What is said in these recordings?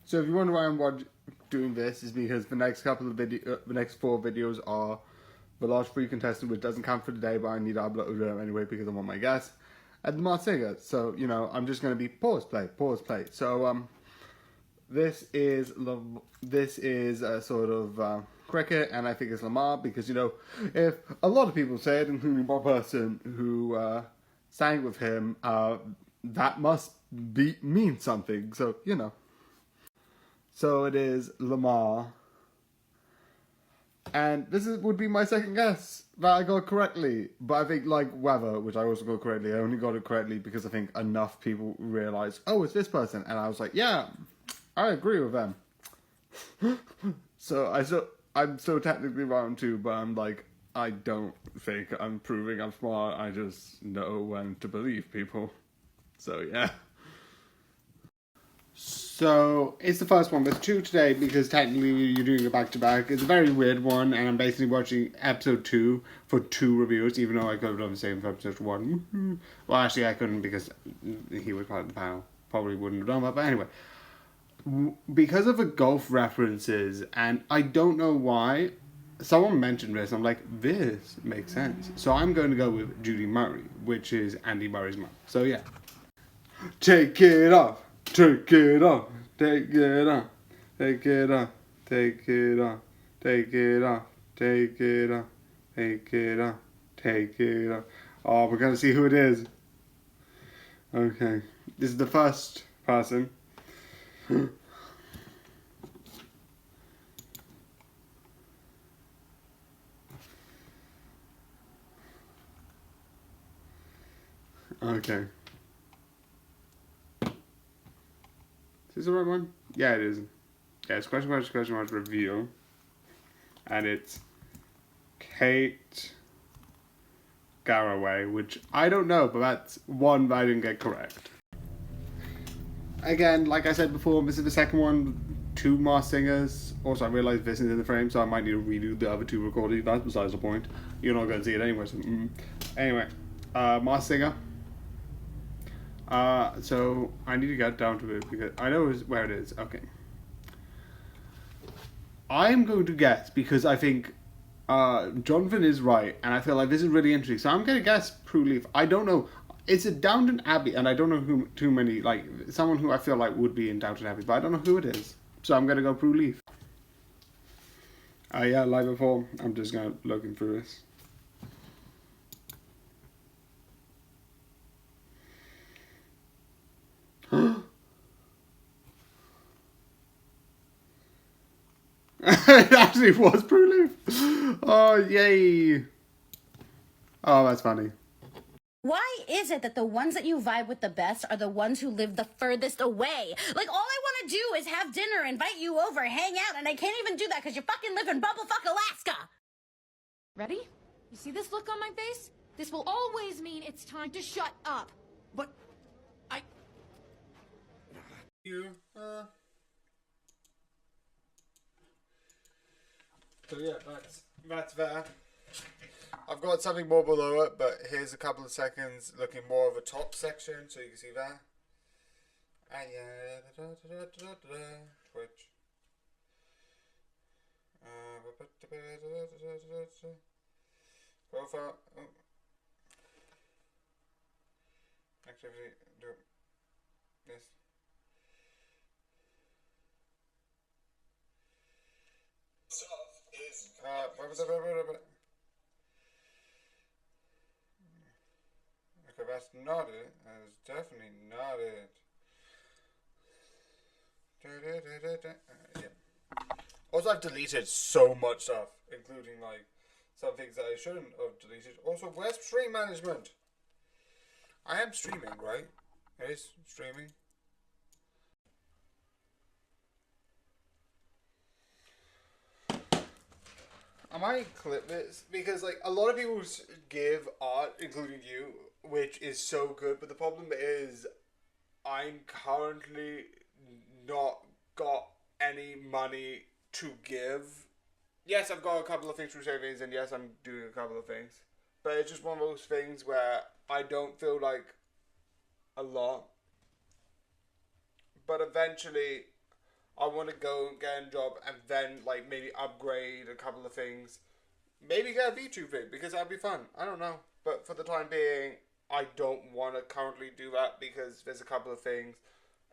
So if you wonder why I'm doing this, is because the next couple of the next 4 videos are the Large Free Contestant, which doesn't count for today, but I need to upload them anyway because I want my guests, and the Mars Singer. So, you know, I'm just going to be pause, play, pause, play. So, this is a sort of cricket, and I think it's Lamar because, you know, if a lot of people say it, including one person who sang with him, that must mean something. So, you know. So it is Lamar. And this would be my second guess that I got correctly. But I think, like Weather, which I also got correctly, I only got it correctly because I think enough people realised, oh, it's this person. And I was like, yeah, I agree with them. I'm so technically wrong too, but I'm like, I don't think I'm proving I'm smart. I just know when to believe people. So, yeah. So, it's the first one. There's 2 today because technically you're doing it back to back. It's a very weird one, and I'm basically watching episode 2 for 2 reviews, even though I could have done the same for episode 1. Well, actually, I couldn't because he was part of the panel. Probably wouldn't have done that, but anyway. Because of the golf references, and I don't know why, someone mentioned this, I'm like, this makes sense. So I'm going to go with Judy Murray, which is Andy Murray's mom. So, yeah. Take it off. Take it off, take it off, take it off, take it off, take it off, take it off, take it off, take it off. Oh, we're gonna see who it is. Okay, this is the first person. Okay. Is this the right one? Yeah, it is. Yeah, it's question mark review. And it's Kate Garraway, which I don't know, but that's one that I didn't get correct. Again, like I said before, this is the second one. 2 more singers. Also, I realised this is in the frame, so I might need to redo the other 2 recordings. That's besides the point. You're not going to see it anyway. So, Anyway, Mars Singer. So I need to get down to it because I know where it is. Okay. I'm going to guess because I think Jonathan is right, and I feel like this is really interesting. So I'm going to guess Prue Leith. I don't know. It's a Downton Abbey, and I don't know who too many, like, someone who I feel like would be in Downton Abbey, but I don't know who it is. So I'm going to go Prue Leith. Yeah, like before, I'm just going to looking through this. It actually was Prue Leith. Oh, yay. Oh, that's funny. Why is it that the ones that you vibe with the best are the ones who live the furthest away? Like, all I want to do is have dinner, invite you over, hang out, and I can't even do that because you fucking live in Bumblefuck, Alaska. Ready? You see this look on my face? This will always mean it's time to shut up. But I... So yeah, that's there. I've got something more below it, but here's a couple of seconds looking more of a top section, so you can see that. And yeah, Twitch. Profile. Activity. Do this. Stuff is. Okay, that's not it. That is definitely not it. Yeah. Also, I've deleted so much stuff, including like some things that I shouldn't have deleted. Also, where's stream management? I am streaming, right? It is streaming. I might clip this because like a lot of people give art, including you, which is so good, but the problem is I'm currently not got any money to give. Yes, I've got a couple of things through savings, and yes, I'm doing a couple of things, but it's just one of those things where I don't feel like a lot, but eventually I want to go and get a job and then like maybe upgrade a couple of things. Maybe get a VTube rig because that'd be fun. I don't know. But for the time being, I don't want to currently do that because there's a couple of things.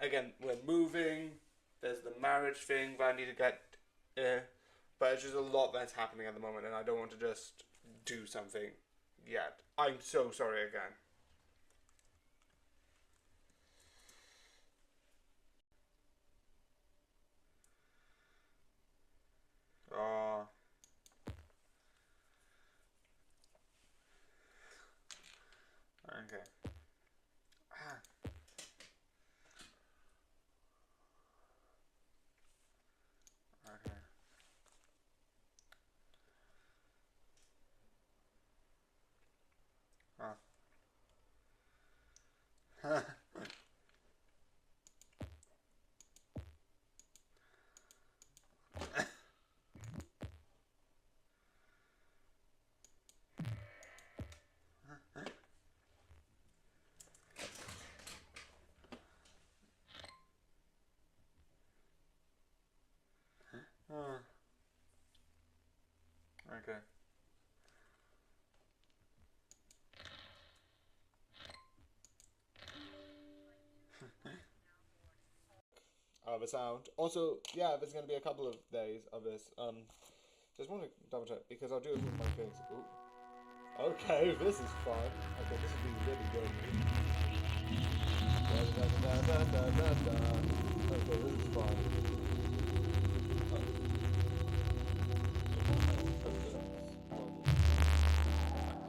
Again, we're moving. There's the marriage thing that I need to get. But it's just a lot that's happening at the moment and I don't want to just do something yet. I'm so sorry again. Okay. Okay. Okay. The sound. Also, yeah, there's gonna be a couple of days of this. Just want to double check because I'll do it with my things. Ooh. Okay, this is fun. Okay, this will be really good. Okay, this is fun.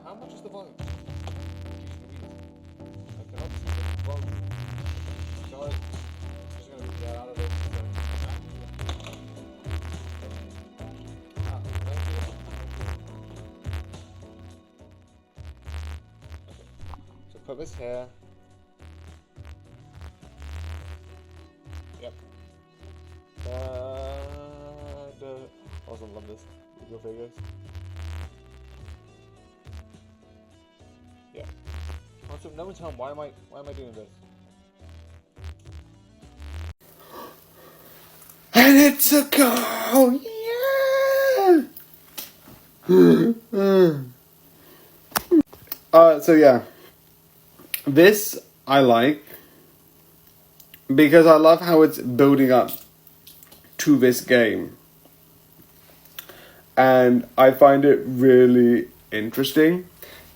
How much is the volume? I cannot see the volume. Sorry. I'm just gonna get out of it. So put this here. Yep. I also love this. Legal figures. Yeah. Also, no one's home. Why am I doing this? And it's a goal! Yeah! So yeah. This I like because I love how it's building up to this game. And I find it really interesting.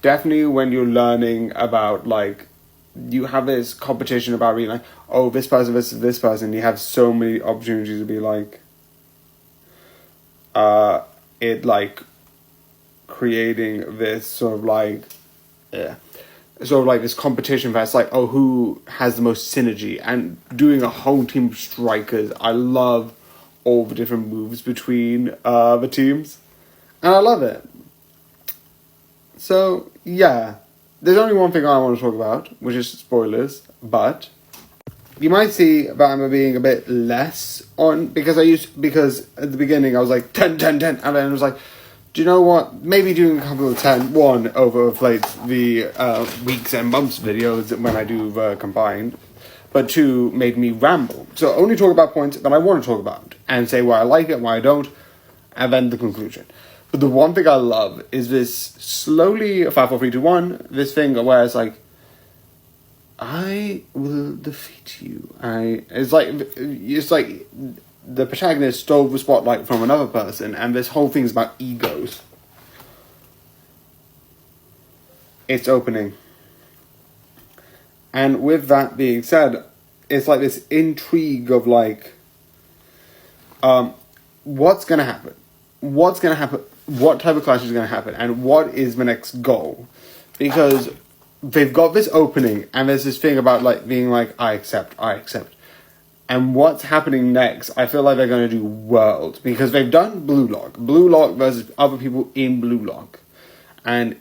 Definitely when you're learning about, like, you have this competition about being like, oh, this person versus this person, you have so many opportunities to be like, creating this sort of like, sort of like this competition that's like, oh, who has the most synergy, and doing a whole team of strikers. I love all the different moves between the teams, and I love it. So yeah, there's only one thing I want to talk about, which is spoilers, but you might see that I'm being a bit less on, because at the beginning I was like 10, 10, 10, and then I was like, do you know what, maybe doing a couple of 10, one, overinflates the weeks and months videos when I do the combined, but two, made me ramble. So only talk about points that I want to talk about, and say why I like it, why I don't, and then the conclusion. But the one thing I love is this slowly, 5, 4, 3, 2, 1, this thing where it's like, I will defeat you. It's like the protagonist stole the spotlight from another person, and this whole thing is about egos. It's opening. And with that being said, it's like this intrigue of like, what's going to happen? What's going to happen? What type of clash is going to happen? And what is the next goal? Because they've got this opening, and there's this thing about like being like, I accept. And what's happening next, I feel like they're going to do World, because they've done Blue Lock versus other people in Blue Lock, and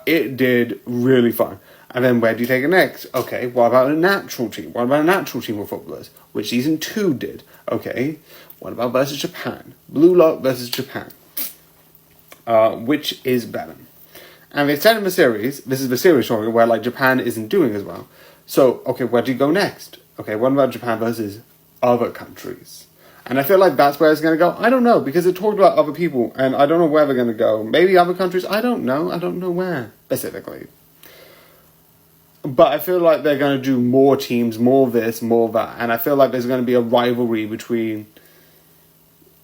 it did really fun. And then where do you take it next? Okay, what about a natural team? What about a natural team of footballers, which season 2 did? Okay, what about versus Japan? Blue Lock versus Japan. Which is better? And they said in the series, this is the series story where like Japan isn't doing as well. So, okay, where do you go next? Okay, what about Japan versus other countries. And I feel like that's where it's going to go. I don't know, because it talked about other people, and I don't know where they're going to go. Maybe other countries, I don't know. I don't know where, specifically. But I feel like they're going to do more teams, more this, more that. And I feel like there's going to be a rivalry between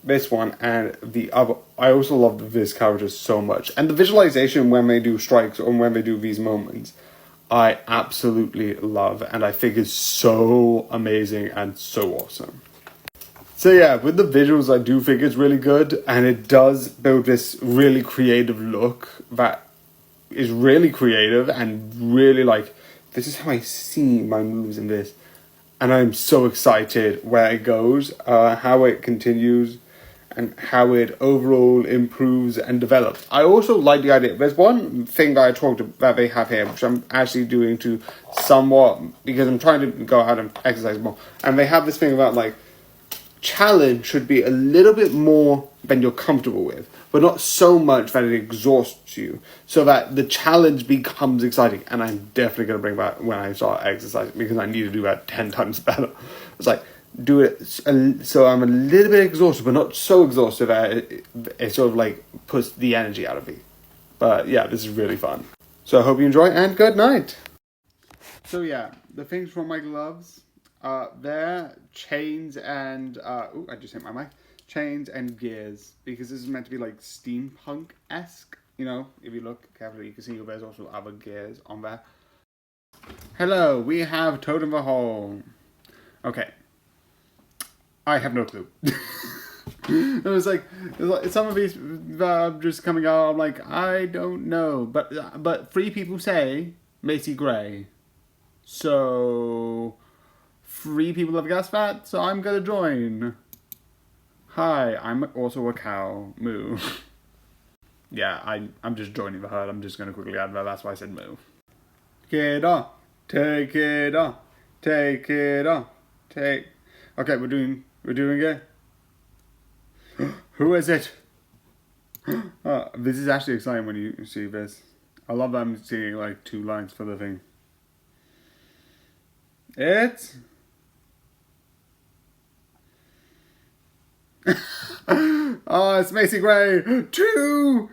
this one and the other. I also love the Viz characters so much. And the visualization when they do strikes or when they do these moments, I absolutely love. And I think it's so amazing and so awesome. So yeah, with the visuals, I do think it's really good, and it does build this really creative look that is really creative and really like, this is how I see my moves in this, and I'm so excited where it goes, how it continues, and how it overall improves and develops. I also like the idea. There's one thing that I talked about that they have here, which I'm actually doing to somewhat, because I'm trying to go out and exercise more, and they have this thing about like, challenge should be a little bit more than you're comfortable with, but not so much that it exhausts you, so that the challenge becomes exciting. And I'm definitely going to bring back when I start exercising, because I need to do that 10 times better. It's like, do it so I'm a little bit exhausted, but not so exhausted that it sort of like puts the energy out of me. But yeah, this is really fun. So I hope you enjoy, and good night. So yeah, the things from my gloves. They're chains and, I just hit my mic. Chains and gears, because this is meant to be like steampunk-esque, you know, if you look carefully, you can see there's also other gears on there. Hello, we have Toad in the Hole. Okay. I have no clue. It was like some of these just coming out, I'm like, I don't know, but 3 people say Macy Gray. So 3 people have guessed that, so I'm gonna join. Hi, I'm also a cow. Moo. Yeah, I'm just joining the herd. I'm just gonna quickly add that. That's why I said moo. Get off. Take it off. Take it off. Take. Okay, we're doing it. Who is it? Oh, this is actually exciting when you see this. I love that I'm seeing like 2 lines for the thing. It's... Oh, it's Macy Gray. 2.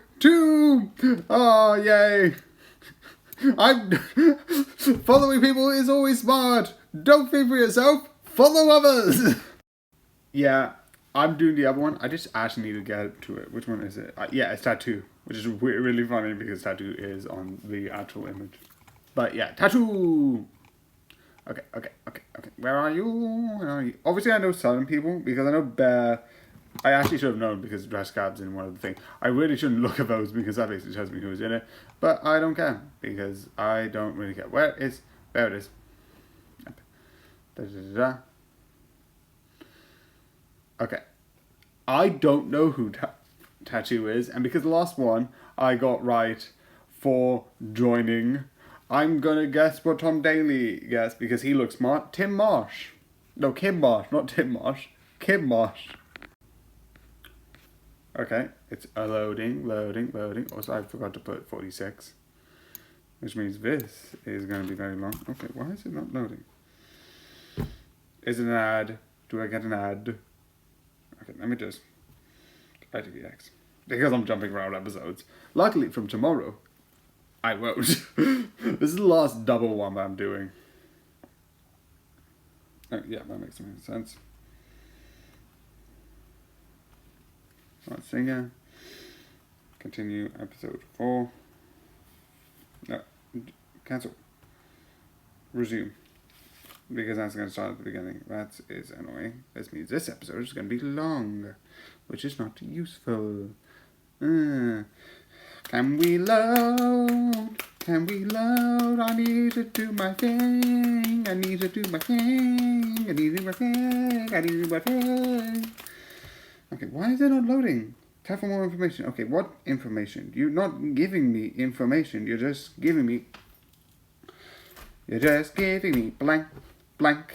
Oh, yay. I'm following people is always smart. Don't think for yourself. Follow others. Yeah, I'm doing the other one. I just actually need to get to it. Which one is it? Yeah, it's tattoo, which is really funny because tattoo is on the actual image. But yeah, tattoo. Okay. Where are you? Obviously, I know some people because I know Bear. I actually should have known because Dress Cab's in one of the things. I really shouldn't look at those because that basically tells me who's in it. But I don't care because I don't really care. There it is. Okay. I don't know who Tattoo is, and because the last one I got right for joining, I'm gonna guess what Tom Daly guessed because he looks smart. Tim Marsh. No, Kim Marsh, not Tim Marsh. Kim Marsh. Okay, it's loading. Also, I forgot to put 46. Which means this is going to be very long. Okay, why is it not loading? Is it an ad? Do I get an ad? Okay, let me just... ITVX. Because I'm jumping around episodes. Luckily, from tomorrow, I won't. This is the last double one that I'm doing. Oh, yeah, that makes some sense. Right, singer. Continue episode 4. No, cancel. Resume. Because that's going to start at the beginning. That is annoying. This means this episode is going to be long, which is not useful. Can we load? Can we load? I need to do my thing. I need to do my thing. I need to do my thing. I need to do my thing. Okay, why is it not loading? Tap for more information. Okay, what information? You're not giving me information. You're just giving me... blank.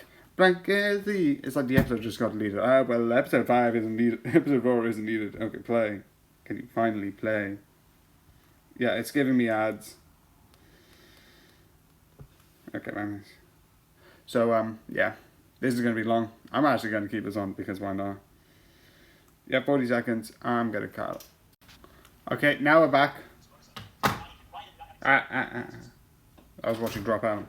Is the... It's like the episode just got deleted. Well, episode 5 isn't needed. Episode 4 isn't needed. Okay, play. Can you finally play? Yeah, it's giving me ads. Okay, man. So, yeah. This is going to be long. I'm actually going to keep this on because why not? Yeah, 40 seconds. I'm going to cut. Okay, now we're back. I was watching Drop Out.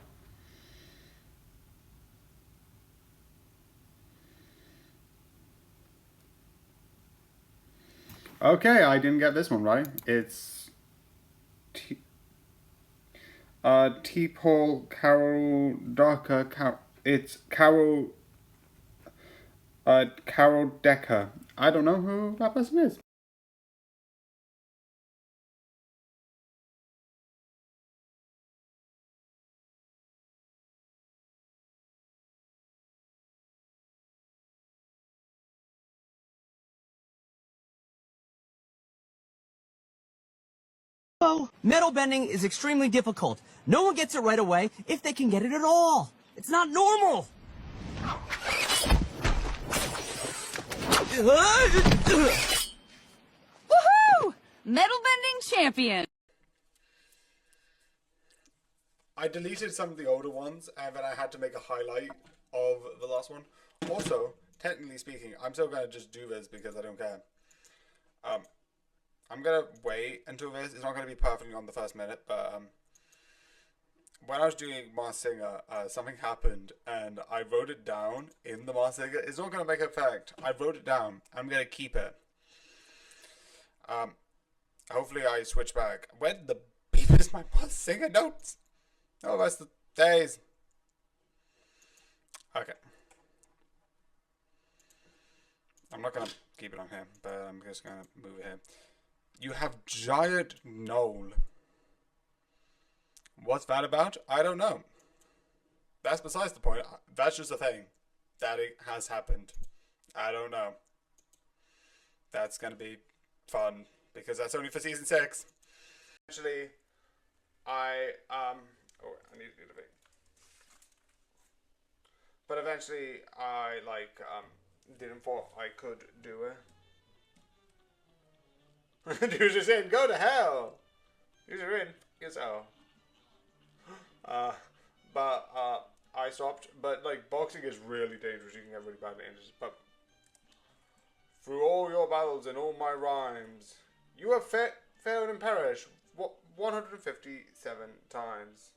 Okay, I didn't get this one right. It's T-Paul Carol Darker. It's Carol Carol Decker. I don't know who that person is. Metal bending is extremely difficult. No one gets it right away if they can get it at all. It's not normal. Woohoo! Metal bending champion. I deleted some of the older ones and then I had to make a highlight of the last one. Also, technically speaking, I'm still going to just do this because I don't care. I'm going to wait until this. It's not going to be perfectly on the first minute, but when I was doing Masked Singer, something happened and I wrote it down in the Masked Singer. It's not going to make an effect. I wrote it down. I'm going to keep it. Hopefully I switch back. Where the beep is my Masked Singer notes? Oh, that's the days. Okay. I'm not going to keep it on here, but I'm just going to move it here. You have Giant Knoll. What's that about? I don't know. That's besides the point. That's just a thing. That it has happened. I don't know. That's going to be fun. Because that's only for season 6. Actually, I need to do the thing. But eventually, I, didn't thought I could do it. Dude's just in, go to hell! You're in, yes, oh. But I stopped. But, boxing is really dangerous. You can get really badly injured. But, through all your battles and all my rhymes, you have failed and perished 157 times.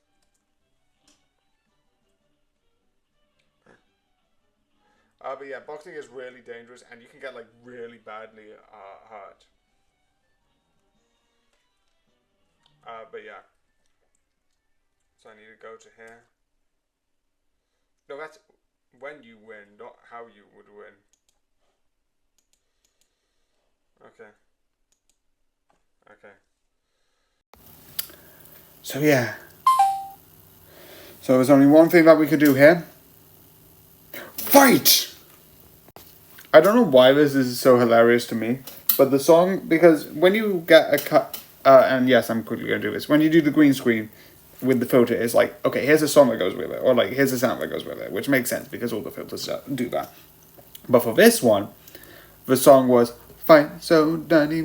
But yeah, boxing is really dangerous and you can get really badly hurt. But yeah. So I need to go to here. No, that's when you win, not how you would win. Okay. Okay. So yeah. So there's only one thing that we could do here. Fight! I don't know why this is so hilarious to me, but the song, because when you get a cut, and yes, I'm quickly going to do this, when you do the green screen with the filter, it's like, okay, here's a song that goes with it, or here's a sound that goes with it, which makes sense because all the filters do that. But for this one, the song was Fight So Dirty,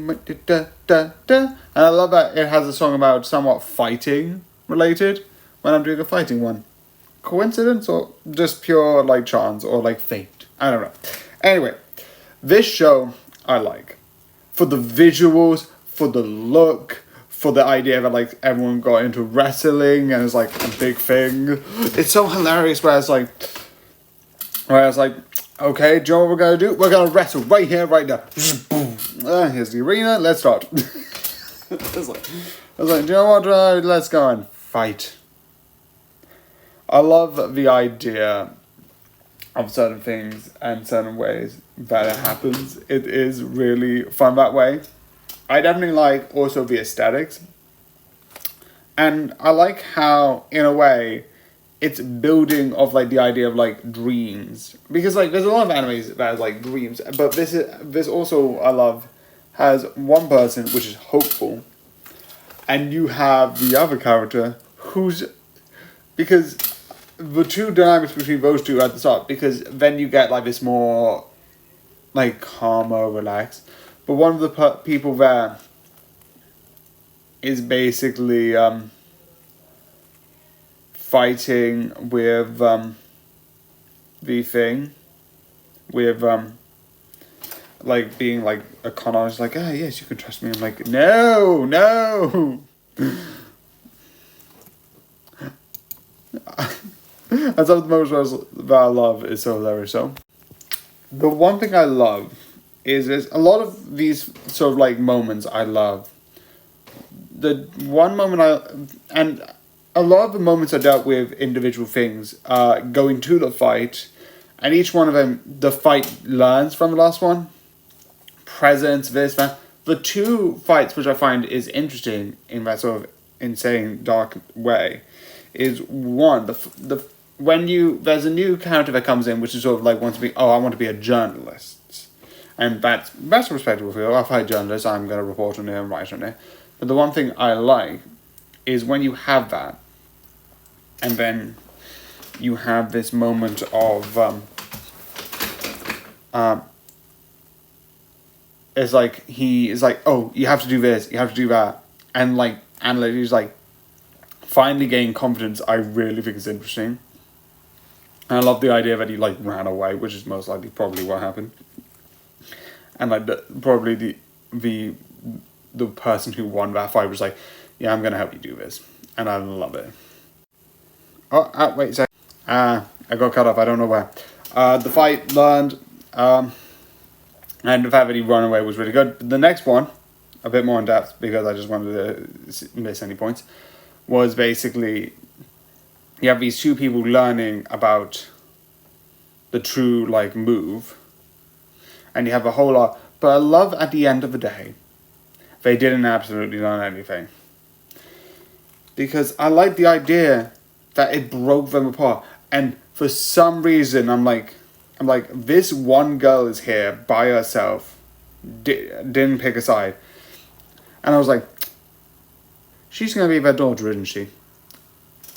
da da da, and I love that it has a song about somewhat fighting related when I'm doing a fighting one. Coincidence or just pure chance or fate? I don't know. Anyway, this show I like for the visuals, for the look, for the idea that everyone got into wrestling and it's a big thing. It's so hilarious where it's okay, do you know what we're gonna do? We're gonna wrestle right here, right now. Here's the arena. Let's start. I was do you know what? Let's go and fight. I love the idea of certain things and certain ways that it happens. It is really fun that way. I definitely like also the aesthetics. And I like how, in a way, it's building of the idea of dreams. Because there's a lot of animes that has dreams. But this also, I love, has one person which is hopeful. And you have the other character who's... Because the two dynamics between those two at the start, because then you get this more calmer, relaxed. But one of the people there is basically fighting with the thing. with like being like a con artist, like, ah, yes, you can trust me. I'm like, no. And some of the moments that I love is so hilarious. So, the one thing I love is there's a lot of these sort of like moments I love. The one moment and a lot of the moments are dealt with individual things, going to the fight, and each one of them, the fight learns from the last one. Presence, this, that. The two fights which I find is interesting in that sort of insane, dark way is one, there's a new character that comes in which is sort of like wants to be, I want to be a journalist. And that's a respectable field. I'll fight journalists, I'm going to report on it and write on it. But the one thing I like is when you have that, and then you have this moment of, it's like, he is like, oh, you have to do this, you have to do that. And like, he's like, finally gaining confidence, I really think is interesting. And I love the idea that he like ran away, which is most likely probably what happened. And like, probably the person who won that fight was like, yeah, I'm going to help you do this. And I love it. Oh, wait a second. I got cut off, I don't know where. The fight learned, and the fact that he ran away was really good. The next one, a bit more in depth, because I just wanted to miss any points, was basically, you have these two people learning about the true, like, move, and you have a whole lot, but I love at the end of the day, they didn't absolutely learn anything. Because I like the idea that it broke them apart, and for some reason, I'm like, this one girl is here by herself, didn't pick a side, and I was like, she's going to be their daughter, isn't she?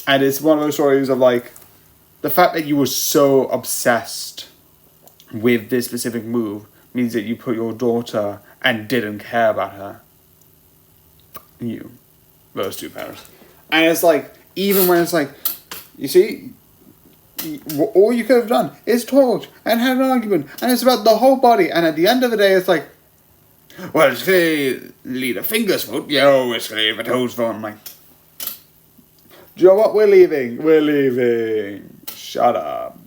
And it's one of those stories of like, the fact that you were so obsessed with this specific move means that you put your daughter and didn't care about her. Those two parents. And it's like, even when it's like, you see, all you could have done is talked and had an argument, and it's about the whole body, and at the end of the day, it's like, well, it's clearly the finger's fault. Yo, it's clearly the toes fault. I'm like, do you know what? We're leaving. Shut up.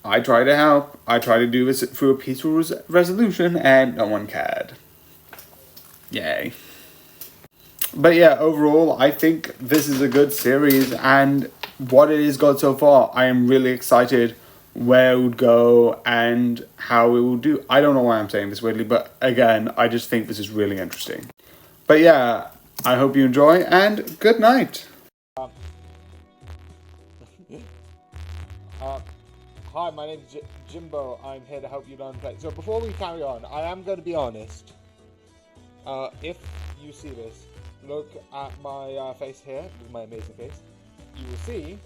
I try to help. I try to do this through a peaceful resolution, and no one cared. Yay. But yeah, overall, I think this is a good series, and what it has got so far, I am really excited where it would go and how it will do. I don't know why I'm saying this weirdly, but again, I just think this is really interesting. But yeah, I hope you enjoy, and good night. Hi, my name is Jimbo. I'm here to help you learn play. So before we carry on, I am going to be honest. If you see this, look at my face here. This is my amazing face. You will see.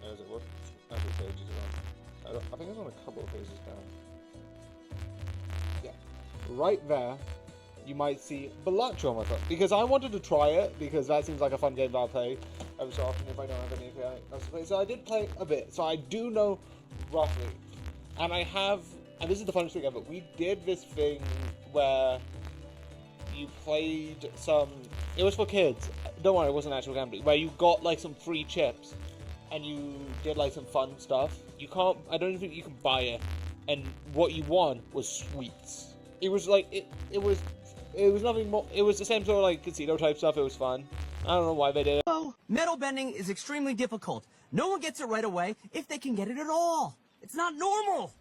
Where is it? What page is it on? I think it's on a couple of pages down. Yeah, right there. You might see Balatro on my phone, because I wanted to try it, because that seems like a fun game that I'll play every so often if I don't have any API. So I did play a bit, so I do know roughly. And I have, and this is the funniest thing ever, we did this thing where you played some, it was for kids, don't worry, it wasn't actual gambling, where you got like some free chips, and you did like some fun stuff. You can't, I don't even think you can buy it, and what you won was sweets. It was like, it was nothing more, it was the same sort of like casino type stuff, it was fun. I don't know why they did it. Oh, metal bending is extremely difficult. No one gets it right away if they can get it at all. It's not normal.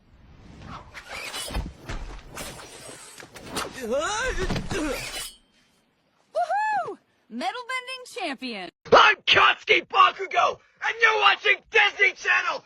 Woohoo! Metal bending champion. I'm Kotsky Bakugo, and you're watching Disney Channel!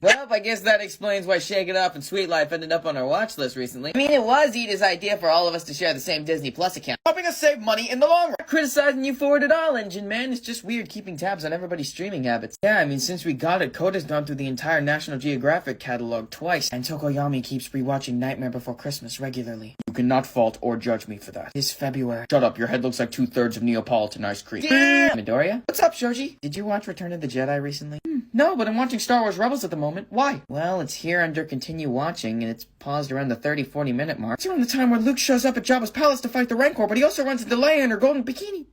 Well, I guess that explains why Shake It Up and Sweet Life ended up on our watch list recently. I mean, it was Ida's idea for all of us to share the same Disney Plus account, helping us save money in the long run. criticizing you for it at all, Engine Man. It's just weird keeping tabs on everybody's streaming habits. Yeah, I mean, since we got it, Coda's gone through the entire National Geographic catalog twice, and Tokoyami keeps rewatching Nightmare Before Christmas regularly. You cannot fault or judge me for that. It's February. Shut up, your head looks like 2/3 of Neapolitan ice cream. Damn! Midoriya? What's up, Shoji? Did you watch Return of the Jedi recently? No, but I'm watching Star Wars Rebels at the moment. Why? Well, it's here under continue watching, and it's paused around the 30-40 minute mark. It's around the time where Luke shows up at Jabba's palace to fight the Rancor, but he also runs into Leia in her golden bikini.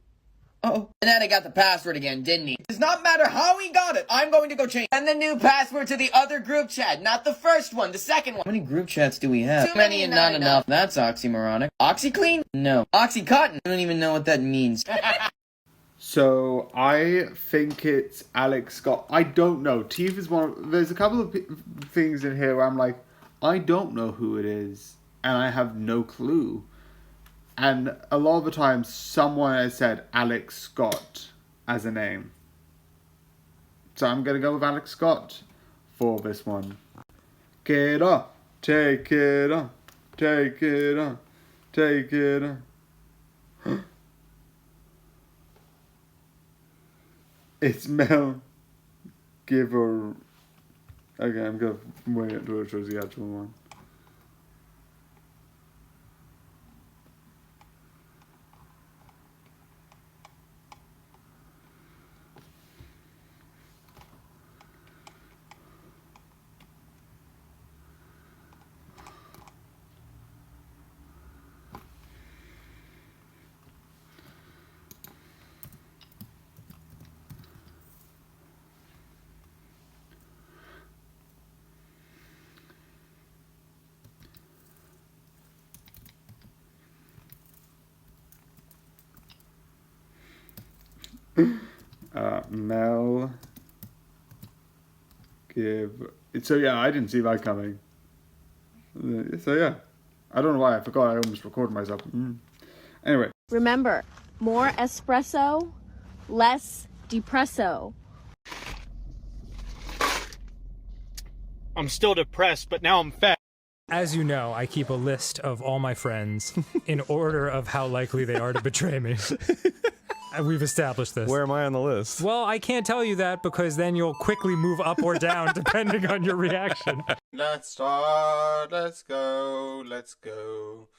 Uh-oh. And then I got the password again, didn't he? It does not matter how he got it. I'm going to go change. And the new password to the other group chat. Not the first one, the second one. How many group chats do we have? Too many and not enough. That's oxymoronic. OxyClean? No. OxyContin? I don't even know what that means. So I think it's Alex Scott. I don't know. Teeth is one. There's a couple of things in here where I'm like, I don't know who it is, and I have no clue. And a lot of the times, someone has said Alex Scott as a name. So I'm gonna go with Alex Scott for this one. Get up, take it up, take it up, take it up. It's Mel Giver. Okay, I'm gonna wait until it shows the actual one. Mel give. So yeah, I didn't see that coming. So yeah, I don't know why I forgot. I almost recorded myself. Anyway. Remember, more espresso, less depresso. I'm still depressed, but now I'm fat. As you know, I keep a list of all my friends in order of how likely they are to betray me. We've established this. Where am I on the list? Well, I can't tell you that because then you'll quickly move up or down depending on your reaction. Let's start. Let's go. Let's go.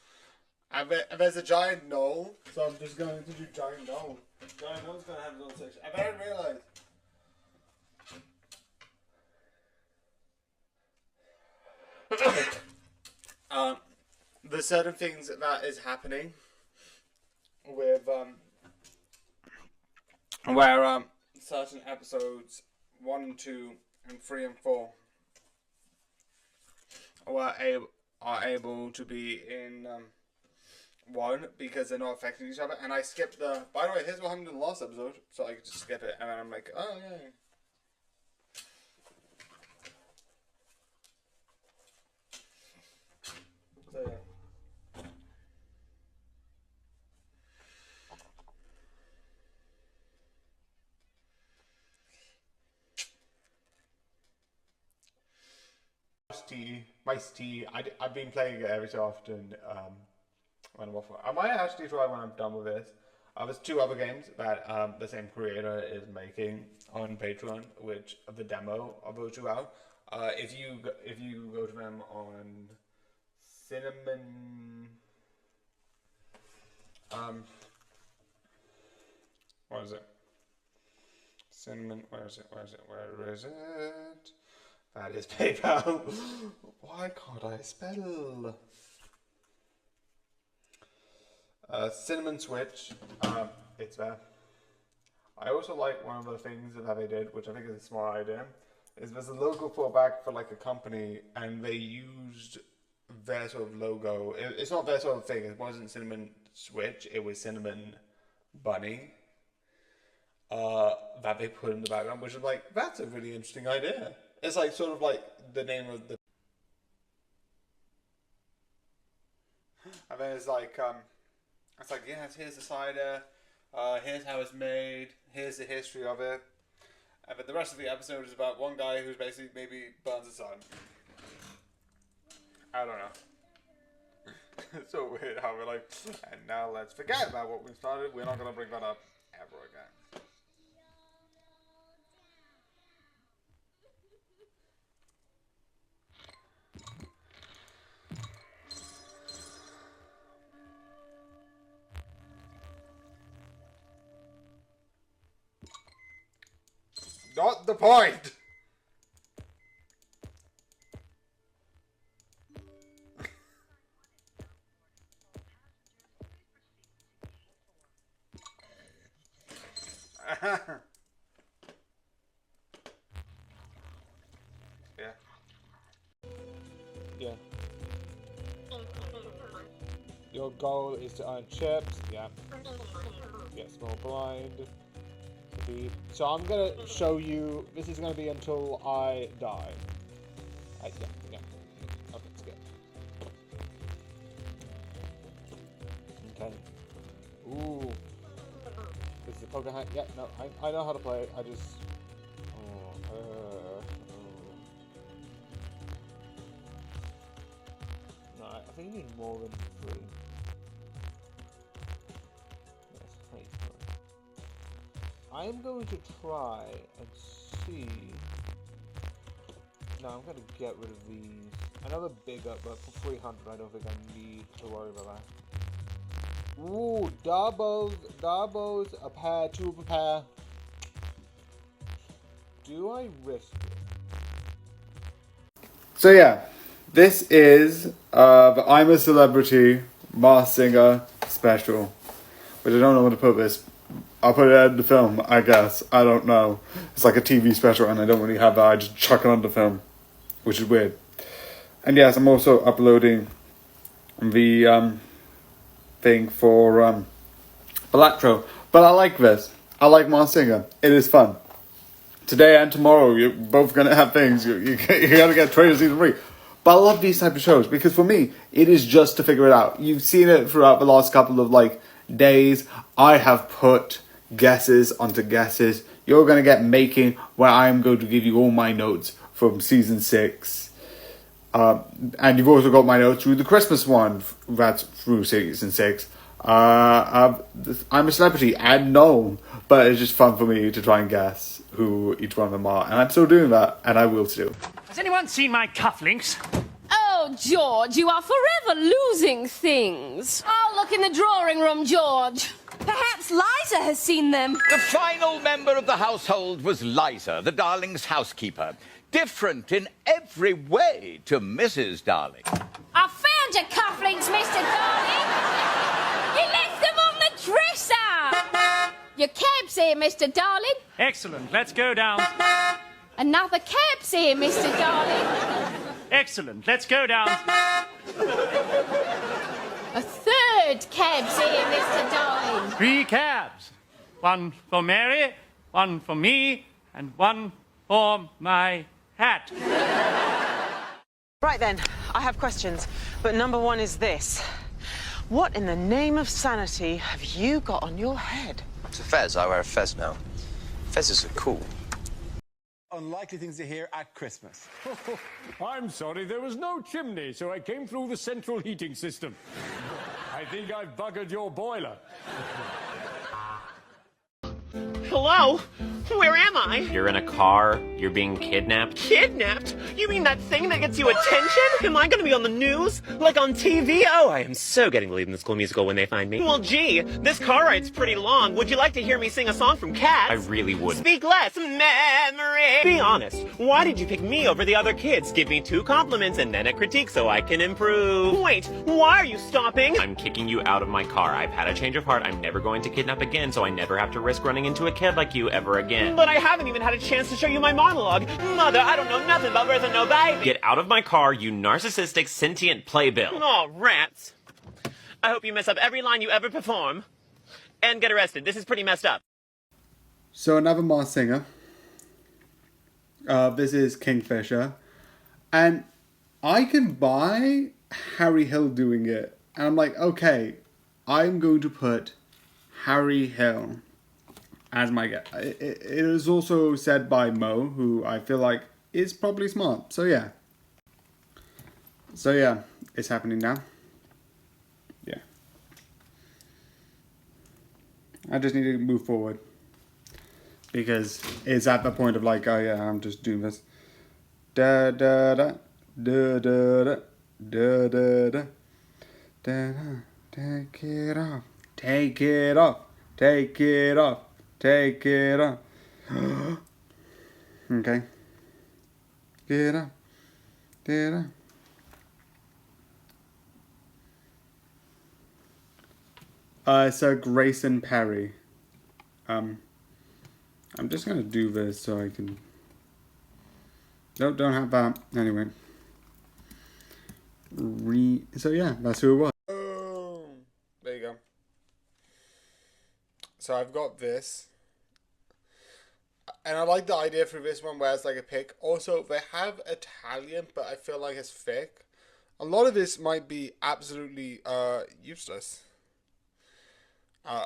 And there's a giant knoll, so I'm just going to do giant knoll. Giant knoll's going to have its own section. And then I realised there's certain things that is happening with where certain episodes 1 and 2 and 3 and 4 are able to be in one because they're not affecting each other, and I skipped the. By the way, here's what happened in the last episode, so I could just skip it, and then I'm like, oh yeah. So yeah. Mice Tea. I've been playing it every so often when I'm off. I might actually try when I'm done with this. There's 2 other games that the same creator is making on Patreon, which the demo of those 2 out. If you go to them on Cinnamon, what is it? Cinnamon. Where is it? Where is it? That is PayPal. Why can't I spell? Cinnamon Switch. It's there. I also like one of the things that they did, which I think is a smart idea, is there's a logo pullback for like a company, and they used their sort of logo. It's not their sort of thing. It wasn't Cinnamon Switch. It was Cinnamon Bunny. That they put in the background, which is like, that's a really interesting idea. It's like sort of like the name of the. And then it's like yes, here's the cider, here's how it's made, here's the history of it, and then the rest of the episode is about one guy who's basically maybe burns his son. I don't know. so weird how we're like, and now let's forget about what we started. We're not going to bring that up ever again. Not the point! Yeah. Yeah. Your goal is to earn chips. Yeah. Get small blind. So I'm gonna show you. This is gonna be until I die. Yeah. Okay, skip. Okay. Ooh. This is a poker hand. Yeah, no, I know how to play it. I just. No, I think you need more than 3. I am going to try and see. No, I'm going to get rid of these. Another bigger, but for 300, I don't think I need to worry about that. Ooh, doubles, a pair, 2 of a pair. Do I risk it? So yeah, this is the I'm a Celebrity Masked Singer special, which I don't know what to put this. I'll put it in the film, I guess. I don't know. It's like a TV special and I don't really have that. I just chuck it on the film, which is weird. And yes, I'm also uploading the thing for Electro. But I like this. I like Masked Singer. It is fun. Today and tomorrow, you're both going to have things. You got to get Trader Season 3. But I love these type of shows because for me, it is just to figure it out. You've seen it throughout the last couple of days. I have put guesses onto guesses. You're going to get making, where I'm going to give you all my notes from season 6. And you've also got my notes through the Christmas one. That's through season 6. I'm a Celebrity and known, but it's just fun for me to try and guess who each one of them are. And I'm still doing that, and I will still. Has anyone seen my cufflinks? Oh, George, you are forever losing things. I'll look in the drawing room, George. Perhaps Liza has seen them. The final member of the household was Liza, the Darling's housekeeper. Different in every way to Mrs. Darling. I found your cufflinks, Mr. Darling. You left them on the dresser. Your cab's here, Mr. Darling. Excellent. Let's go down. Another cab's here, Mr. Darling. Excellent. Let's go down. A third cab's here, Mr. Darling. 3 cabs. 1 for Mary, 1 for me, and 1 for my hat. Right then, I have questions, but number 1 is this. What in the name of sanity have you got on your head? It's a fez. I wear a fez now. Fezzes are cool. Unlikely things to hear at Christmas. I'm sorry, there was no chimney, so I came through the central heating system. I think I've buggered your boiler. Hello? Where am I? You're in a car. You're being kidnapped. Kidnapped? You mean that thing that gets you attention? Am I gonna be on the news? Like on TV? Oh, I am so getting to leave in the School Musical when they find me. Well, gee, this car ride's pretty long. Would you like to hear me sing a song from Cats? I really wouldn't. Speak less, memory. Be honest. Why did you pick me over the other kids? Give me 2 compliments and then a critique so I can improve. Wait, why are you stopping? I'm kicking you out of my car. I've had a change of heart. I'm never going to kidnap again, so I never have to risk running into a kid like you ever again. But I haven't even had a chance to show you my monologue. Mother, I don't know nothing about birth and no baby. Get out of my car, you narcissistic, sentient playbill. Oh, rats. I hope you mess up every line you ever perform. And get arrested. This is pretty messed up. So another Masked Singer. This is Kingfisher. And I can buy Harry Hill doing it. And I'm like, okay, I'm going to put Harry Hill as my guess. It is also said by Mo, who I feel like is probably smart. So yeah. So yeah, it's happening now. I just need to move forward. Because it's at the point of like, oh yeah, I'm just doing this. Da da da da da da da da da da. Take it off. Take it off. Take it off. Take it off. Okay. Get up. Get up. So Grayson Perry. I'm just gonna do this so I can. Nope, don't have that. Anyway. So yeah, that's who it was. There you go. So I've got this. And I like the idea for this one where it's like a pick. Also, they have Italian, but I feel like it's fake. A lot of this might be absolutely useless.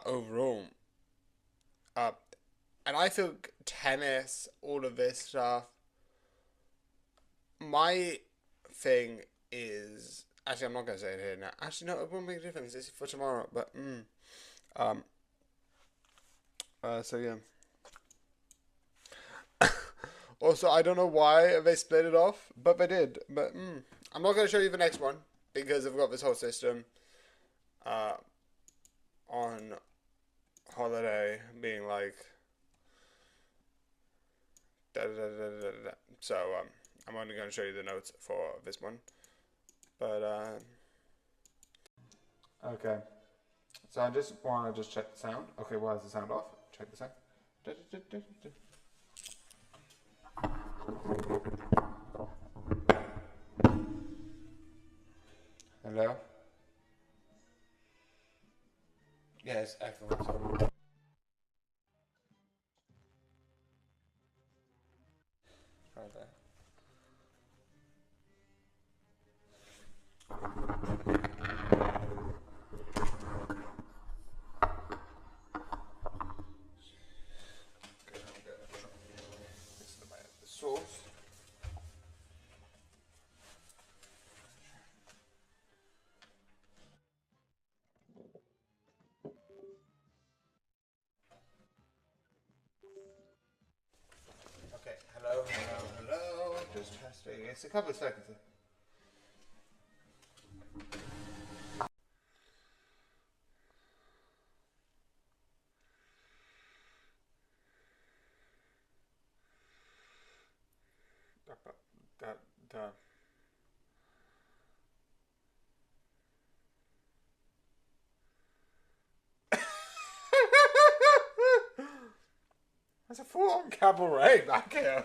Overall. And I think tennis, all of this stuff. My thing is... Actually, I'm not going to say it here now. Actually, no, it won't make a difference. It's for tomorrow. But, so, yeah. Also, I don't know why they split it off, but they did. But I'm not going to show you the next one because I've got this whole system on holiday being like da, da, da, da, da, da. So I'm only going to show you the notes for this one. But okay. So I just want to check the sound. Okay, why is the sound off? Check the sound. Da, da, da, da, da. Hello? Yes, excellent. Sorry. Right there. Sauce. Okay, hello. Just testing. It's a couple of seconds. That. There's a full-on cabaret back here.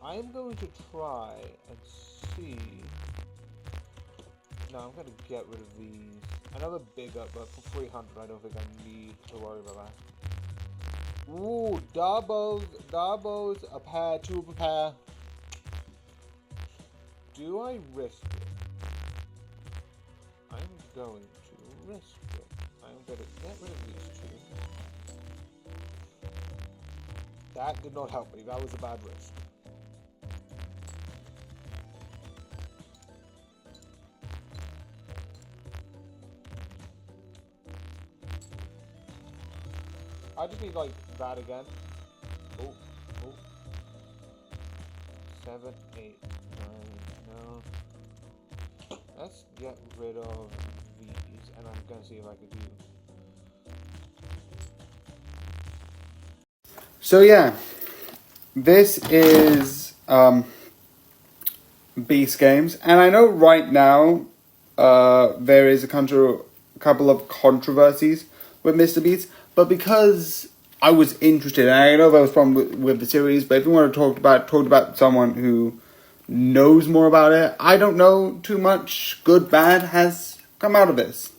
I'm going to try and see. No, I'm going to get rid of these. I know they're bigger, but for 300, I don't think I need to worry about that. Ooh, doubles, a pair, two of a pair. Do I risk it? I'm going to risk it. I'm going to get rid of these two. That did not help me. That was a bad risk. I just need like that again. Oh. 7, 8, 9, no. Let's get rid of these, and I'm gonna see if I can do. So yeah, this is Beast Games, and I know right now there is a couple of controversies with Mr. Beast. But because I was interested. And I know that was problem with the series, but if you want to talk about someone who knows more about it, I don't know too much good, bad has come out of this.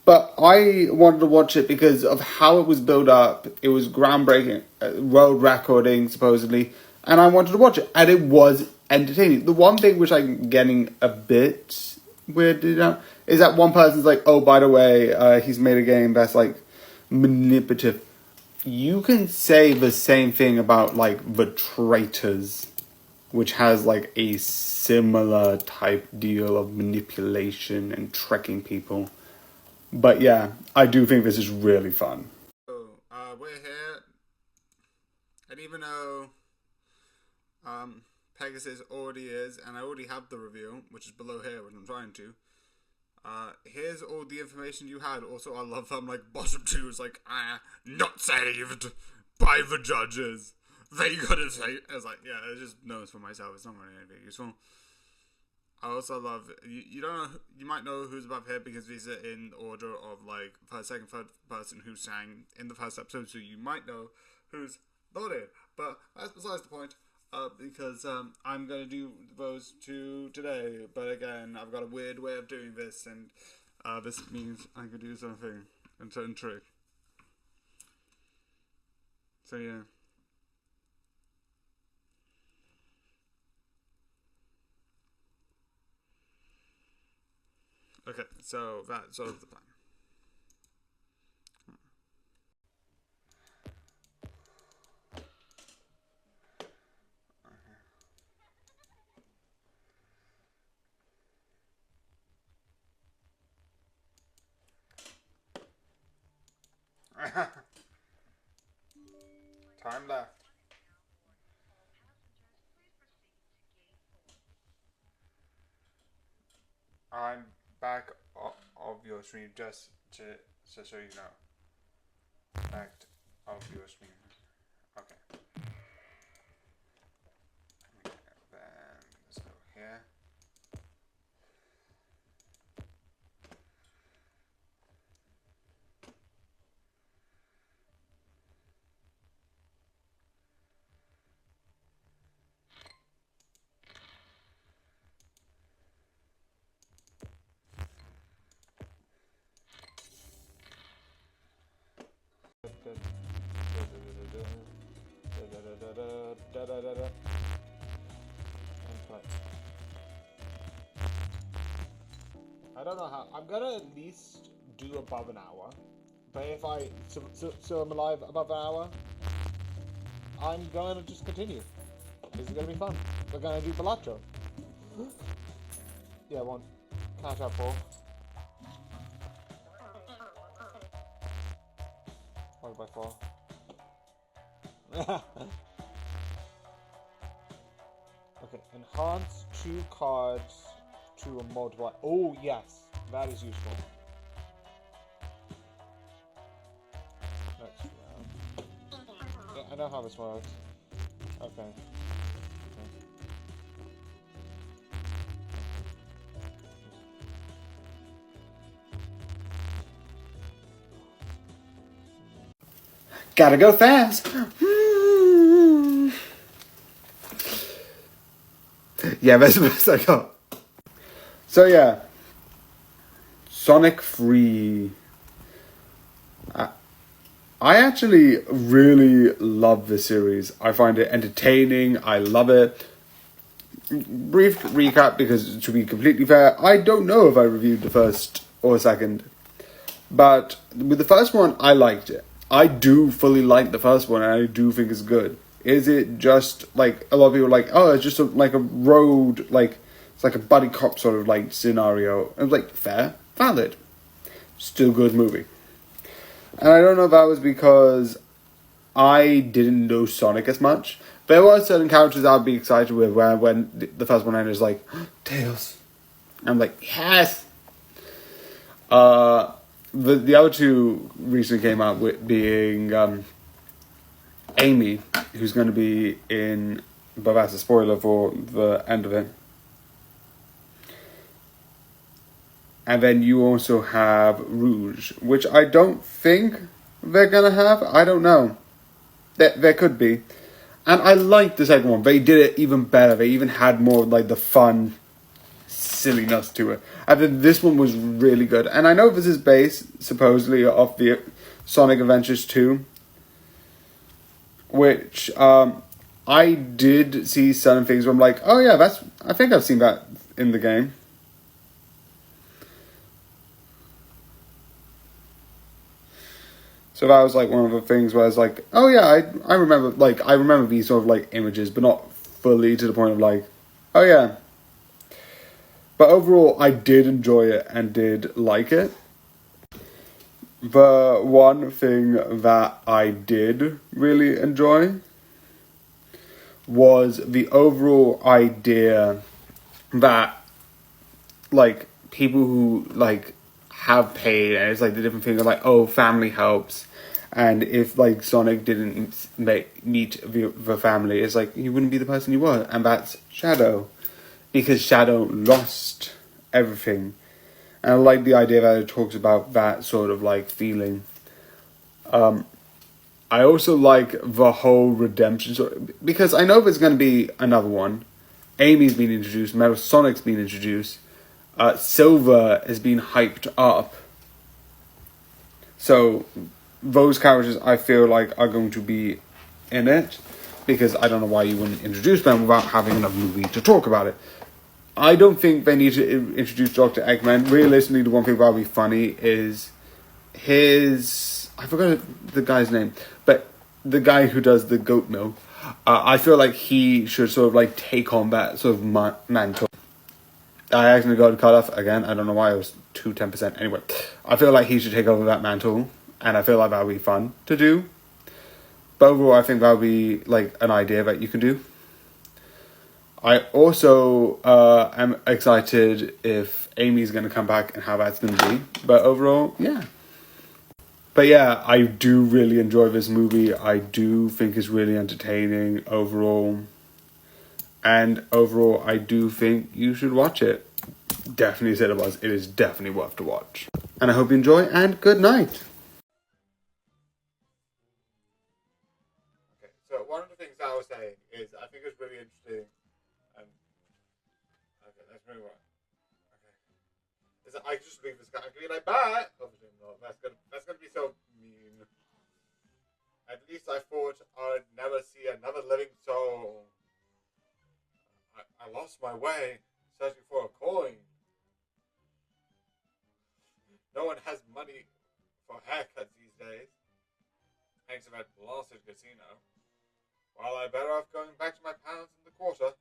But I wanted to watch it because of how it was built up. It was groundbreaking, road recording, supposedly. And I wanted to watch it. And it was entertaining. The one thing which I'm getting a bit weirded out is that one person's like, oh, by the way, he's made a game that's like manipulative. You can say the same thing about like The Traitors, which has like a similar type deal of manipulation and tricking people. But yeah, I do think this is really fun. We're here, and even though Pegasus already is, and I already have the review, which is below here when I'm trying to, here's all the information you had. Also, I love how like bottom 2 is like, not saved by the judges. They gotta say, it's like, yeah, it just knows for myself, it's not really anything useful. I also love, you don't know, you might know who's above here because these are in order of like first, second, third person who sang in the first episode, so you might know who's not here. But that's besides the point, because I'm going to do those 2 today. But again, I've got a weird way of doing this, and this means I can do something, a certain trick. So yeah. Okay, so that's sort of the plan. Time left. I'm back of your stream just so you know. Back of your stream. Okay. Then let's go here. I don't know how. I'm gonna at least do above an hour. But if I so I'm alive above an hour, I'm gonna just continue. This is gonna be fun. We're gonna do Balatro. Yeah, one. Catch up 4. 1x4. Okay, enhance 2 cards to a multiply. Oh yes, that is useful. Next round. Yeah, I know how this works. Okay. Gotta go fast. Yeah, that's the best I got. So yeah, Sonic 3. I actually really love this series. I find it entertaining. I love it. Brief recap, because to be completely fair, I don't know if I reviewed the first or second. But with the first one, I liked it. I do fully like the first one, and I do think it's good. Is it just, like, a lot of people are like, oh, it's just like a road, like, it's like a buddy cop sort of, like, scenario. I was like, fair, valid. Still good movie. And I don't know if that was because I didn't know Sonic as much. But there were certain characters I'd be excited with when the first one ended, is like, Tails. I'm like, yes! The other 2 recently came out with being Amy, who's going to be in, but that's a spoiler for the end of it. And then you also have Rouge, which I don't think they're gonna have. I don't know. There could be. And I liked the second one. They did it even better. They even had more like the fun silliness to it. I think this one was really good. And I know this is based supposedly off the Sonic Adventures 2, which I did see certain things where I'm like, oh yeah, I think I've seen that in the game. So that was like one of the things where I was like, oh yeah, I remember these sort of like images, but not fully to the point of like, oh yeah. But overall, I did enjoy it and did like it. The one thing that I did really enjoy was the overall idea that like people who like have paid, and it's like the different thing of like, oh, family helps, and if like Sonic didn't meet the family, it's like he wouldn't be the person he was, and that's Shadow, because Shadow lost everything. And I like the idea that it talks about that sort of like feeling. I also like the whole redemption story, because I know there's going to be another one. Amy's been introduced, Metal Sonic's been introduced, Silver has been hyped up. So those characters I feel like are going to be in it, because I don't know why you wouldn't introduce them without having another movie to talk about it. I don't think they need to introduce Dr. Eggman. Realistically, the one thing that would be funny is I forgot the guy's name, but the guy who does the goat milk. I feel like he should sort of like take on that sort of mantle. I actually got cut off again. I don't know why I was 10%. Anyway, I feel like he should take over that mantle, and I feel like that would be fun to do. But overall, I think that would be like an idea that you can do. I also am excited if Amy's going to come back and how that's going to be. But overall, yeah. But yeah, I do really enjoy this movie. I do think it's really entertaining overall. And overall, I do think you should watch it. Definitely said it was. It is definitely worth to watch. And I hope you enjoy, and good night. Okay, so one of the things I was saying is I think it's really interesting. Okay, let's move on. Okay. Is that I can just leave this guy. I can be like, bye! Obviously not. That's gonna be so mean. At least I thought I'd never see another living soul. I lost my way searching for a coin. No one has money for haircuts these days. Thanks to that blasted casino. Well, I better off going back to my pounds in the quarter.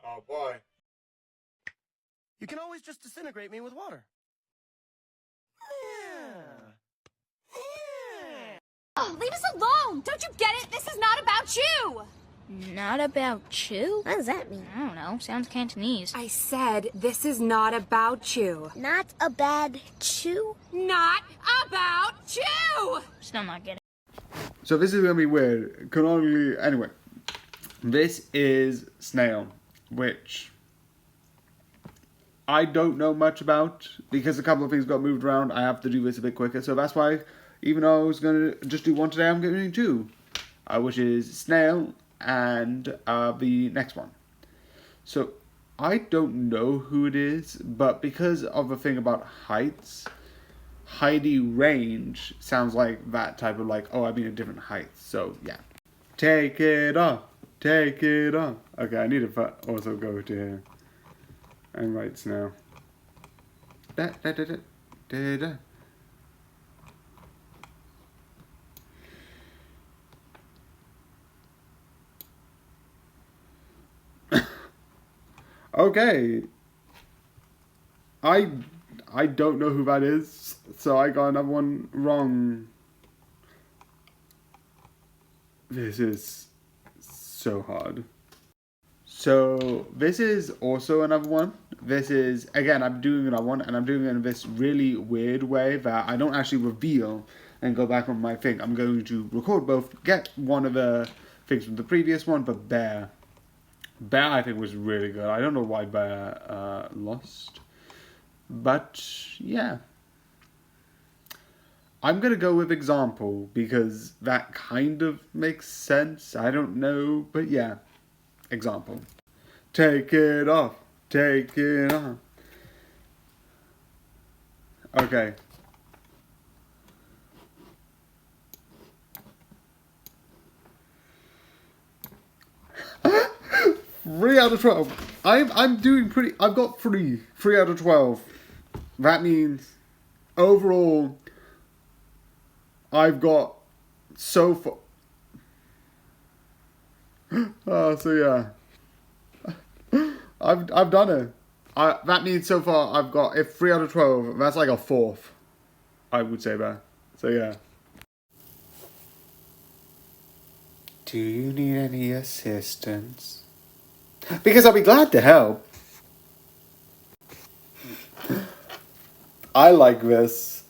Oh boy. You can always just disintegrate me with water. Oh, leave us alone! Don't you get it? This is not about you! Not about you? What does that mean? I don't know. Sounds Cantonese. I said, this is not about you. Not a bad chew? Not about you! Still not getting So this is going to be weird. Canonically, anyway. This is Snail, which I don't know much about, because a couple of things got moved around. I have to do this a bit quicker, so that's why, even though I was going to just do one today, I'm going to do two, which is Snail and the next one. So I don't know who it is, but because of the thing about heights, Heidi Range sounds like that type of like, oh, I mean a different height. So yeah, take it off. Take it off. Okay, I need to also go to here and write Snail. Da, da, da, da, da, da. Okay. I don't know who that is, so I got another one wrong. This is so hard. So this is also another one. This is, again, I'm doing another one, and I'm doing it in this really weird way that I don't actually reveal and go back on my thing. I'm going to record both, get one of the things from the previous one, but Bear, I think, was really good. I don't know why Bear lost, but yeah. I'm going to go with example, because that kind of makes sense. I don't know, but yeah. Example. Take it off. Take it off. Okay. Three out of 12. I'm doing pretty. I've got 3 out of 12. That means overall I've got so far. So yeah, I've done it. That means so far I've got, if 3 out of 12, that's like a 4th, I would say that. So yeah. Do you need any assistance? Because I'll be glad to help. I like this.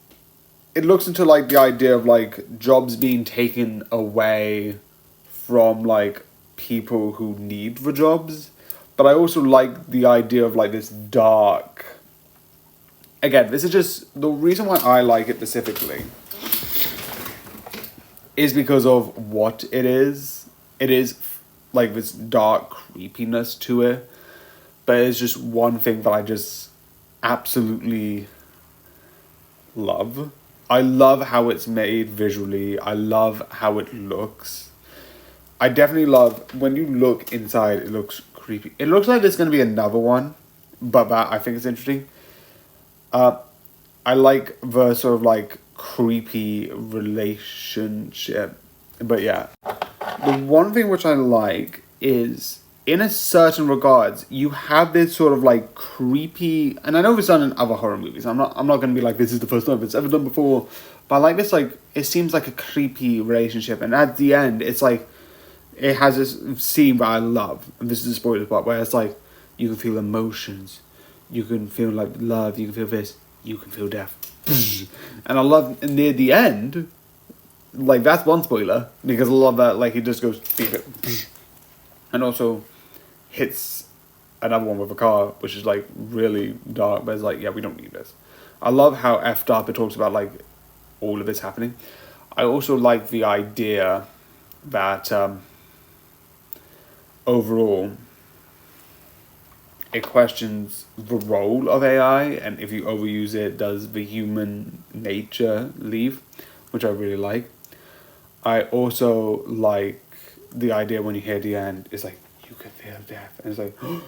It looks into like the idea of like jobs being taken away from like people who need the jobs, but I also like the idea of like this dark. Again, this is just the reason why I like it specifically is because of what it is. It is like this dark creepiness to it, but it's just one thing that I just absolutely love. I love how it's made visually. I love how it looks. I definitely love when you look inside, it looks creepy. It looks like there's going to be another one, but that I think is interesting. I like the sort of like creepy relationship. But yeah, the one thing which I like is, in a certain regards, you have this sort of like creepy, and I know it's done in other horror movies. I'm not going to be like, this is the first time it's ever done before, but I like this, like, it seems like a creepy relationship, and at the end, it's like, it has this scene that I love, and this is a spoiler part, where it's like, you can feel emotions, you can feel like love, you can feel this, you can feel death. And I love near the end, like, that's one spoiler, because I love that, like, he just goes, and also hits another one with a car, which is like really dark, but it's like, yeah, we don't need this. I love how effed up it talks about like all of this happening. I also like the idea that overall it questions the role of AI, and if you overuse it, does the human nature leave, which I really like. I also like the idea when you hear the end, it's like, you can feel death, and it's like, oh,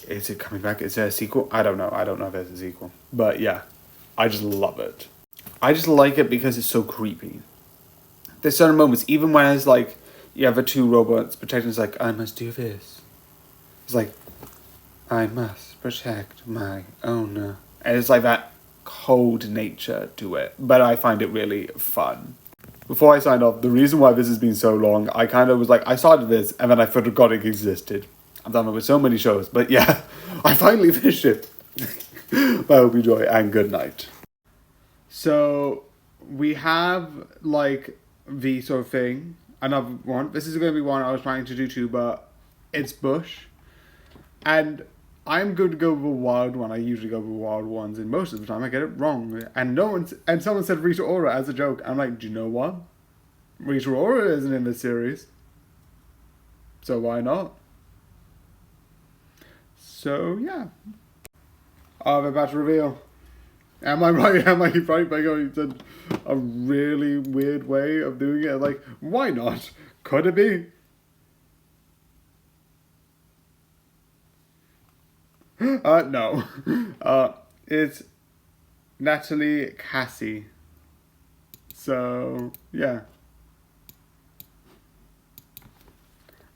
is it coming back? Is there a sequel? I don't know if there's a sequel, but yeah, I just love it. I just like it because it's so creepy. There's certain moments, even when it's like, you have the 2 robots protecting, it's like, I must do this. It's like, I must protect my owner. And it's like that cold nature to it, but I find it really fun. Before I signed off, the reason why this has been so long, I kind of was like, I started this and then I forgot it existed. I've done it with so many shows, but yeah, I finally finished it. I hope you enjoy, and good night. So, we have, like, the sort of thing, another one. This is going to be one I was trying to do too, but it's Bush. And I'm going to go with a wild one. I usually go with wild ones, and most of the time I get it wrong. And someone said Rita Ora as a joke. I'm like, do you know what? Rita Ora isn't in this series, so why not? So yeah. I'm about to reveal. Am I right? Am I right by going to a really weird way of doing it? Like, why not? Could it be? No. It's Natalie Cassie. So, yeah.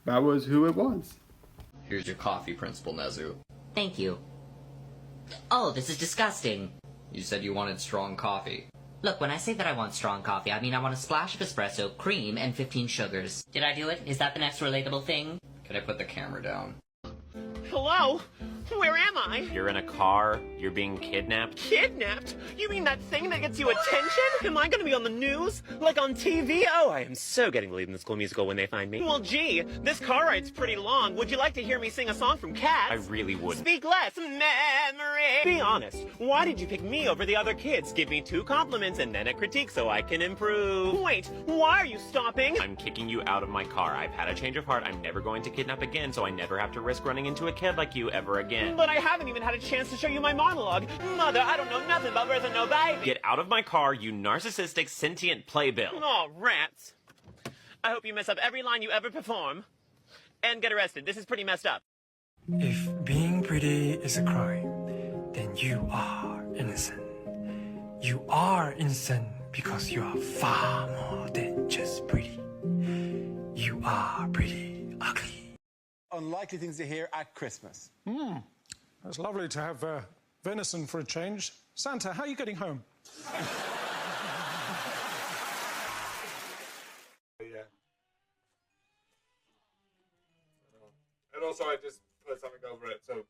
That was who it was. Here's your coffee, Principal Nezu. Thank you. Oh, this is disgusting. You said you wanted strong coffee. Look, when I say that I want strong coffee, I mean I want a splash of espresso, cream, and 15 sugars. Did I do it? Is that the next relatable thing? Can I put the camera down? Hello? Where am I? You're in a car. You're being kidnapped. Kidnapped? You mean that thing that gets you attention? Am I gonna be on the news? Like on TV? Oh, I am so getting to leave in the School Musical when they find me. Well, gee, this car ride's pretty long. Would you like to hear me sing a song from Cats? I really wouldn't. Speak less, memory. Be honest. Why did you pick me over the other kids? Give me 2 compliments and then a critique so I can improve. Wait, why are you stopping? I'm kicking you out of my car. I've had a change of heart. I'm never going to kidnap again, so I never have to risk running into a kid like you ever again. But I haven't even had a chance to show you my monologue. Mother, I don't know nothing about birth and no baby. Get out of my car, you narcissistic, sentient playbill. Oh, rats. I hope you mess up every line you ever perform. And get arrested. This is pretty messed up. If being pretty is a crime, then you are innocent. You are innocent because you are far more than just pretty. You are pretty ugly. Unlikely things to hear at Christmas. It's lovely to have venison for a change. Santa, how are you getting home? Yeah. And also I just put something over it so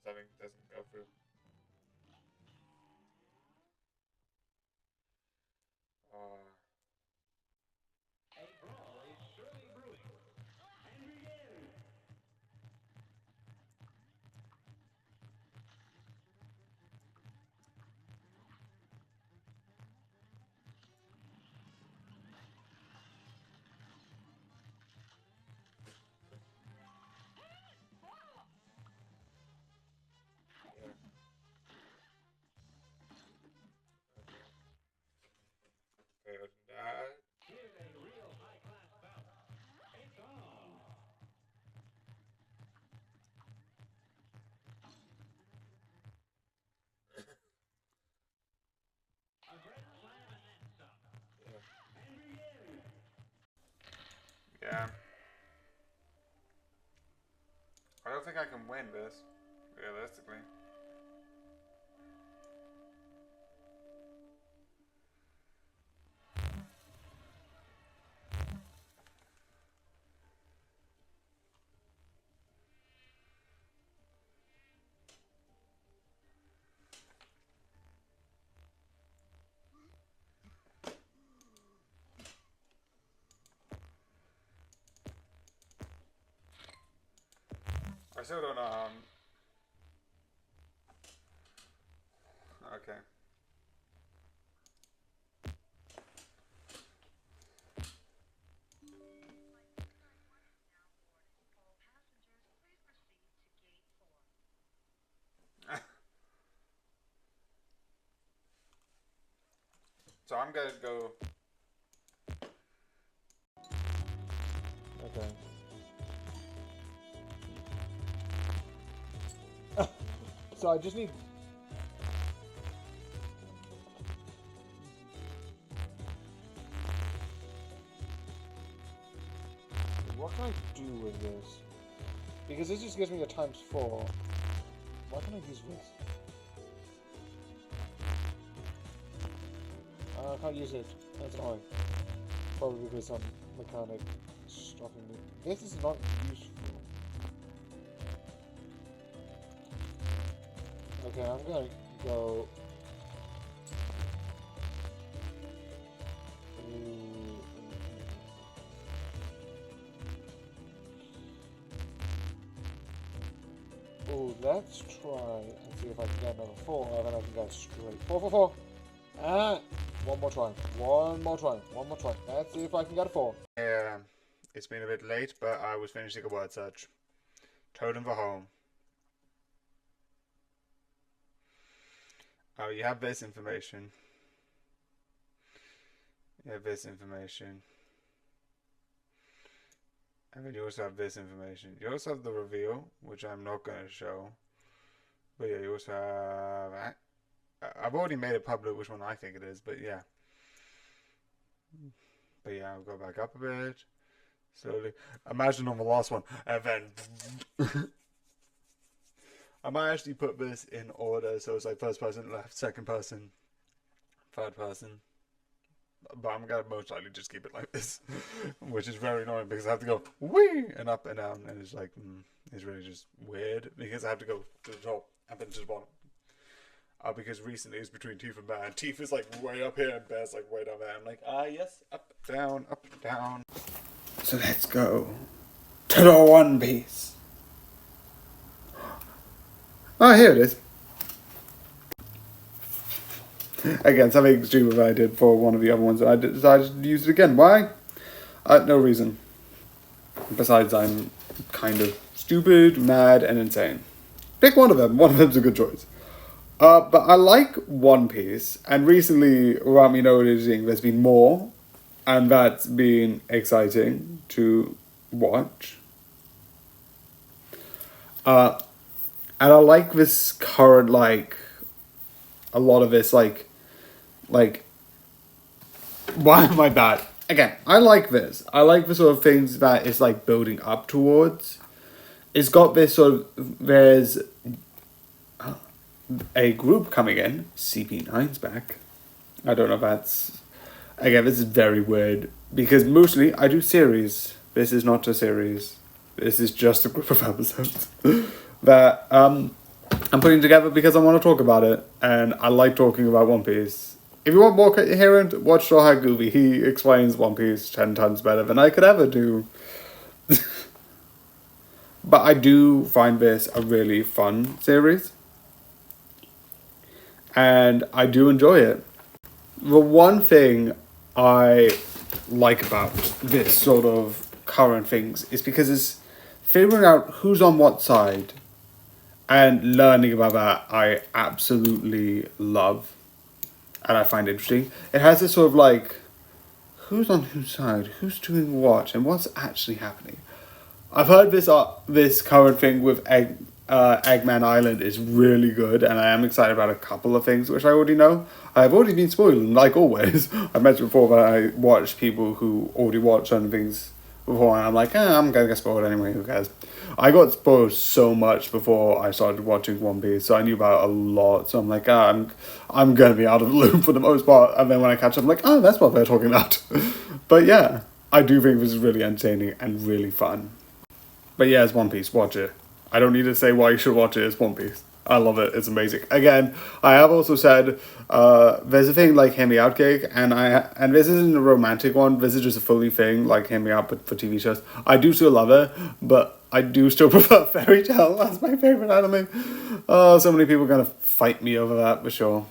something doesn't go through. Yeah. I don't think I can win this, realistically. I still don't know. Okay. So I'm gonna go. Okay. So I just need. What can I do with this? Because this just gives me a ×4. Why can I use this? I can't use it. That's annoying. Probably because some mechanic stopping me. This is not useful. Okay, I'm gonna go. Oh, let's try and see if I can get another 4, and then I can get straight 4, 4, 4. One more try. One more try. One more try. Let's see if I can get a 4. Yeah, it's been a bit late, but I was finishing a word search. Totem for home. Oh, you have this information. You have this information. And then you also have this information. You also have the reveal, which I'm not going to show. But yeah, you also have that. I've already made it public which one I think it is, but yeah. But yeah, I'll go back up a bit. Slowly. Imagine on the last one. And then... I might actually put this in order, so it's like first person, left, second person, third person. but I'm gonna most likely just keep it like this, which is very annoying because I have to go wee and up and down, and it's like it's really just weird because I have to go to the top and then to the bottom. Because recently it's between Teeth and Bear, and Teeth is like way up here and Bear's like way down there. I'm like, yes, up, down, down. So let's go to the One Piece. Oh, here it is. Again, something stupid I did for one of the other ones, and I decided to use it again. Why? No reason. Besides, I'm kind of stupid, mad, and insane. Pick one of them. One of them's a good choice. But I like One Piece, and recently, without me noticing, there's been more, and that's been exciting to watch. And I like this current, like, a lot of this, like, why am I bad? Again, I like this. I like the sort of things that it's, like, building up towards. It's got this sort of, there's a group coming in. CP9's back. I don't know if that's... Again, this is very weird. Because mostly, I do series. This is not a series. This is just a group of episodes. That I'm putting together because I want to talk about it. And I like talking about One Piece. If you want more coherent, watch Straw Hat Goofy. He explains One Piece 10 times better than I could ever do. But I do find this a really fun series. And I do enjoy it. The one thing I like about this sort of current things is because it's figuring out who's on what side and learning about that I absolutely love and I find interesting. It has this sort of like, who's on whose side, who's doing what, and what's actually happening. I've heard this current thing with Eggman Island is really good, and I am excited about a couple of things which I already know. I've already been spoiling, like always. I mentioned before that I watch people who already watch certain things before, and I'm like, I'm gonna get spoiled anyway, who cares? I got spoiled so much before I started watching One Piece, so I knew about a lot, so I'm like, I'm gonna be out of the loop for the most part, and then when I catch up, I'm like, that's what they're talking about. But yeah, I do think this is really entertaining and really fun. But yeah, it's One Piece, watch it. I don't need to say why you should watch it, it's One Piece. I love it, it's amazing. Again, I have also said, there's a thing like Hear Me Out gig, and this isn't a romantic one, this is just a fully thing, like Hear Me Out, but for TV shows. I do still love it, but I do still prefer Fairy Tail, that's my favorite anime. So many people are gonna fight me over that, for sure.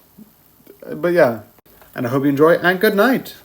But yeah, and I hope you enjoy, and good night.